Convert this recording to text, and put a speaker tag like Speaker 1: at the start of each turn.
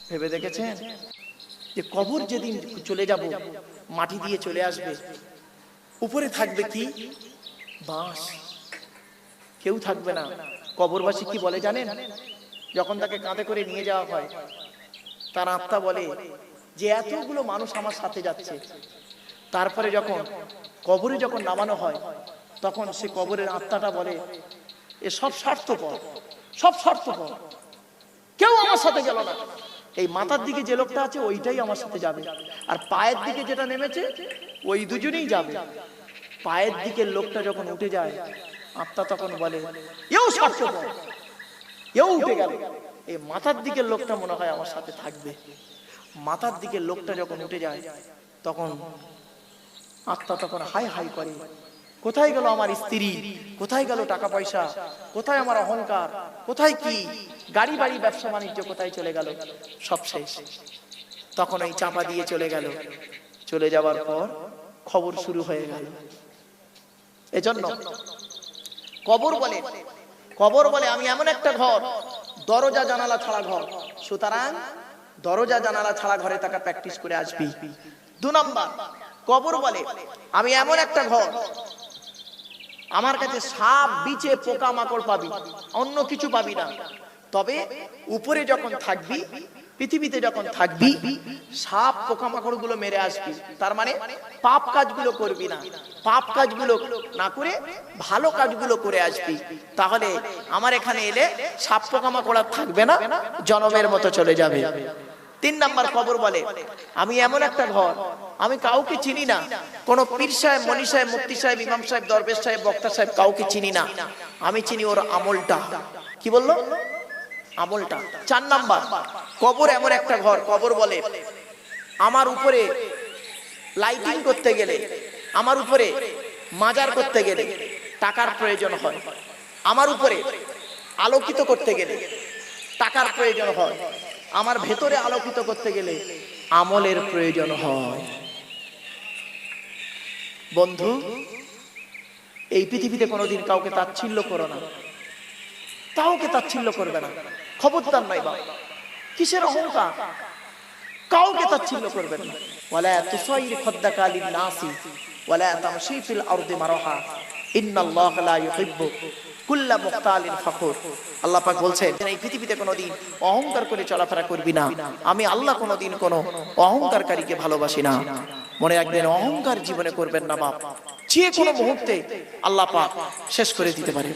Speaker 1: ভেবে দেখেছেন যে কবর যেদিন চলে যাব, মাটি দিয়ে চলে আসবে, উপরে থাকবে কি? বাঁশ। কেউ থাকবে না। কবরবাসী কি বলে জানেন? যখন তাকে কাঁধে করে নিয়ে যাওয়া হয়, তার আত্মা বলে যে এতগুলো মানুষ আমার সাথে যাচ্ছে। তারপরে যখন কবরে যখন নামানো হয়, তখন সে কবরের আত্মাটা বলে এ সব স্বার্থপর, সব স্বার্থপর, কেউ আমার সাথে গেল না। এই মাথার দিকে যে লোকটা আছে ওইটাই আমার সাথে যাবে, আর পায়ের দিকে যেটা নেমেছে ওই দুজনেই যাবে। পায়ের দিকের লোকটা যখন উঠে যায়, আত্মা তখন বলে এও স্বার্থপর, এও উঠে গেল। এই মাথার দিকের লোকটা মনে হয় আমার সাথে থাকবে। মাথার দিকের লোকটা যখন উঠে যায়, তখন আত্মা তখন হাই হাই করে, কোথায় গেল আমার স্ত্রী, কোথায় গেল টাকা পয়সা, কোথায় আমার অহংকার, কোথায় কি গাড়ি বাড়ি ব্যবসা বাণিজ্য কোথায় চলে গেল, সব শেষ। তখন ওই চাপা দিয়ে চলে গেল। চলে যাওয়ার পর খবর শুরু হয়ে গেল। এজন্য কবর বলে, কবর বলে আমি এমন একটা ঘর, দরজা জানালা ছাড়া ঘর, সুতরাং দরজা জানালা ছাড়া ঘরে থাকা প্র্যাকটিস করে আসবি। 2 নাম্বার, কবর বলে আমি এমন একটা ঘর, আমার কাছে সাপ বিছে পোকা মাকড় পাবি, অন্য কিছু পাবি না। তবে উপরে যখন থাকবি, পৃথিবীতে যখন থাকবি, সাপ পোকামাকড় গুলো মেরে আসবি। তার মানে পাপ কাজগুলো করবি না, পাপ কাজগুলো না করে ভালো কাজগুলো করে আসবি। তাহলে আমার এখানে এলে সাপ পোকামাকড় আর থাকবে না, জনমের মতো চলে যাবে। 3 নাম্বার, কবর বলে আমি এমন একটা ঘর, আমি কাউকে চিনি না, কোন পীর সাহেব, মনি সাহেব, মুফতি সাহেব, ইমাম সাহেব, দরবেশ সাহেব, বক্তা সাহেব, কাউকে চিনি না। আমি চিনি ওর আমলটা। কি বললো? আমলটা। 4 নাম্বার, কবর এমন একটা ঘর, কবর বলে আমার উপরে লাইটিং করতে গেলে, আমার উপরে মাজার করতে গেলে টাকার প্রয়োজন হয়, আমার উপরে আলোকিত করতে গেলে টাকার প্রয়োজন হয়, আমার ভেতরে আলোকিত করতে গেলে আমলের প্রয়োজন হয়। বন্ধু, এই পৃথিবীতে কোনোদিন কাউকে তাচ্ছিল্য করো না, কাউকে তাচ্ছিল্য করবে না, খবরদার নয় বাবা। কিসের অহংকার? কাউকে তাচ্ছিল্য করবেন না। ওয়ালা তুসাইর খাদ্দাকা লিন-নাসি ওয়ালা তামশি ফিল আরদি মারহা ইন্নাল্লাহা লা ইউহিব্বু কুল্লা মুখতালিন ফাখুর। আল্লাহ পাক বলছেন এই পৃথিবীতে কোনোদিন অহংকার করে চলাফেরা করবি না, আমি আল্লাহ কোনোদিন কোনো অহংকারকারীকে ভালোবাসি না। মনে রাখবেন, অহংকার জীবনে করবেন না বাপ, যে কোনো মুহূর্তে আল্লাহ পাক শেষ করে দিতে পারে।